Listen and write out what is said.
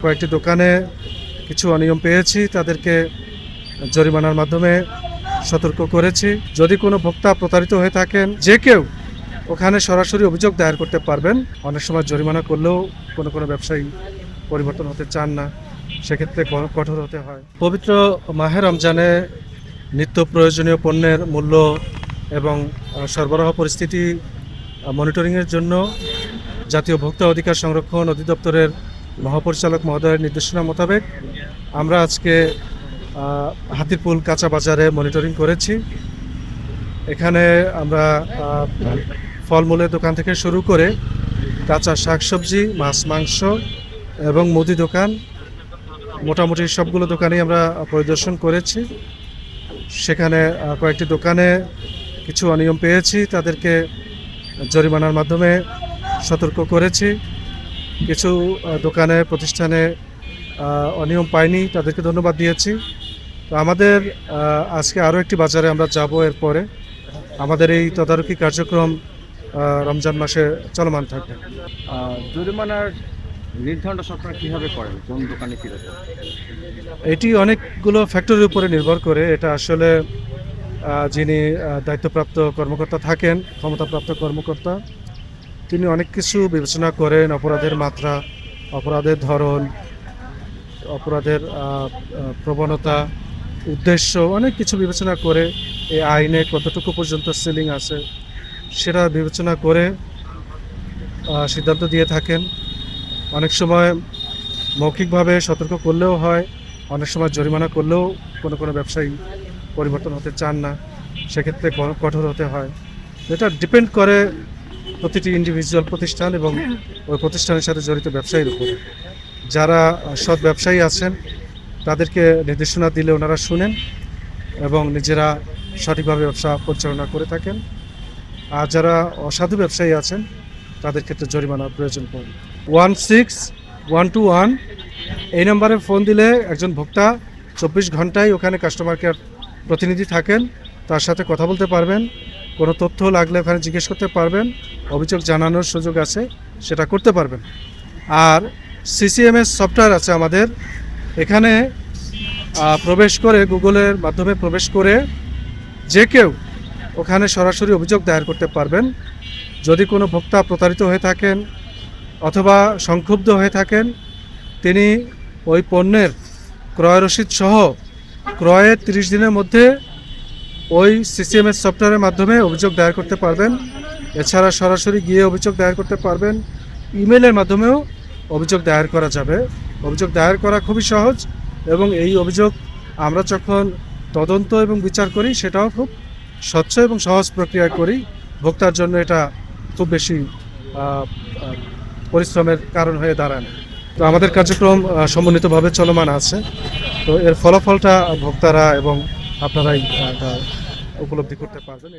কয়েকটি দোকানে কিছু অনিয়ম পেয়েছি, তাদেরকে জরিমানার মাধ্যমে সতর্ক করেছি। যদি কোনো ভোক্তা প্রতারিত হয়ে থাকেন, যে কেউ ওখানে সরাসরি অভিযোগ দায়ের করতে পারবেন। অনেক সময় জরিমানা করলেও কোনো ব্যবসায়ী পরিবর্তন হতে চান না, সেক্ষেত্রে কঠোর হতে হয়। পবিত্র মাহে রমজানে নিত্য প্রয়োজনীয় পণ্যের মূল্য এবং সরবরাহ পরিস্থিতি মনিটরিংয়ের জন্য জাতীয় ভোক্তা অধিকার সংরক্ষণ অধিদপ্তরের মহাপরিচালক মহোদয়ের নির্দেশনা মোতাবেক আমরা আজকে হাতিরপুল কাঁচা বাজারে মনিটরিং করেছি। এখানে আমরা ফলমূলের দোকান থেকে শুরু করে কাঁচা শাকসবজি, মাছ, মাংস এবং মুদি দোকান, মোটামুটি সবগুলো দোকানেই আমরা পরিদর্শন করেছি। সেখানে কয়েকটি দোকানে কিছু অনিয়ম পেয়েছি, তাদেরকে জরিমানার মাধ্যমে সতর্ক করেছি। কিছু দোকানে প্রতিষ্ঠানে অনিয়ম পাইনি, তাদেরকে ধন্যবাদ দিয়েছি। তো আমাদের আজকে আরও একটি বাজারে আমরা যাব। এরপরে আমাদের এই তদারকি কার্যক্রম রমজান মাসে চলমান থাকবে। জরিমানার নির্ধারণটা সরকার কীভাবে করেন, কোন দোকানে কীরকম? এটি অনেকগুলো ফ্যাক্টরের উপরে নির্ভর করে। এটা আসলে যিনি দায়িত্বপ্রাপ্ত কর্মকর্তা থাকেন, ক্ষমতাপ্রাপ্ত কর্মকর্তা, তিনি অনেক কিছু বিবেচনা করেন। অপরাধের মাত্রা, অপরাধের ধরন, অপরাধের প্রবণতা, উদ্দেশ্য, অনেক কিছু বিবেচনা করে এই আইনে কতটুকু পর্যন্ত সিলিং আছে সেটা বিবেচনা করে সিদ্ধান্ত দিয়ে থাকেন। অনেক সময় মৌখিকভাবে সতর্ক করলেও হয়, অনেক সময় জরিমানা করলেও কোনো ব্যবসায়ী পরিবর্তন হতে চান না, সেক্ষেত্রে কঠোর হতে হয়। এটা ডিপেন্ড করে প্রতিটি ইন্ডিভিজুয়াল প্রতিষ্ঠান এবং ওই প্রতিষ্ঠানের সাথে জড়িত ব্যবসায়ীর উপরে। যারা সৎ ব্যবসায়ী আছেন তাদেরকে নির্দেশনা দিলে ওনারা শুনেন এবং নিজেরা সঠিকভাবে ব্যবসা পরিচালনা করে থাকেন। আর যারা অসাধু ব্যবসায়ী আছেন তাদের ক্ষেত্রে জরিমানার প্রয়োজন পড়ে। 16121 এই নম্বরে ফোন দিলে একজন ভোক্তা 24 ঘন্টায় ওখানে কাস্টমার কেয়ার প্রতিনিধি থাকেন, তার সাথে কথা বলতে পারবেন। কোনো তথ্য লাগলে ওখানে জিজ্ঞেস করতে পারবেন, অভিযোগ জানানোর সুযোগ আছে, সেটা করতে পারবেন। আর সিসিএমএস সফটওয়্যার আছে আমাদের, এখানে প্রবেশ করে, গুগলের মাধ্যমে প্রবেশ করে যে কেউ ওখানে সরাসরি অভিযোগ দায়ের করতে পারবেন। যদি কোনো ভোক্তা প্রতারিত হয়ে থাকেন অথবা সংক্ষুব্ধ হয়ে থাকেন, তিনি ওই পণ্যের ক্রয় রসিদ সহ ক্রয়ের 30 দিনের মধ্যে ওই সিসিএমএস সফটওয়্যারের মাধ্যমে অভিযোগ দায়ের করতে পারবেন। এছাড়া সরাসরি গিয়ে অভিযোগ দায়ের করতে পারবেন। ইমেলের মাধ্যমেও অভিযোগ দায়ের করা যাবে। অভিযোগ দায়ের করা খুবই সহজ এবং এই অভিযোগ আমরা যখন তদন্ত এবং বিচার করি সেটাও খুব স্বচ্ছ এবং সহজ প্রক্রিয়ায় করি। ভোক্তার জন্য এটা খুব বেশি পরিশ্রমের কারণ হয়ে দাঁড়ায় না। তো আমাদের কার্যক্রম সমন্বিতভাবে চলমান আছে। তো এর ফলাফলটা ভোক্তারা এবং আপনারাই উপলব্ধি করতে পারবেন।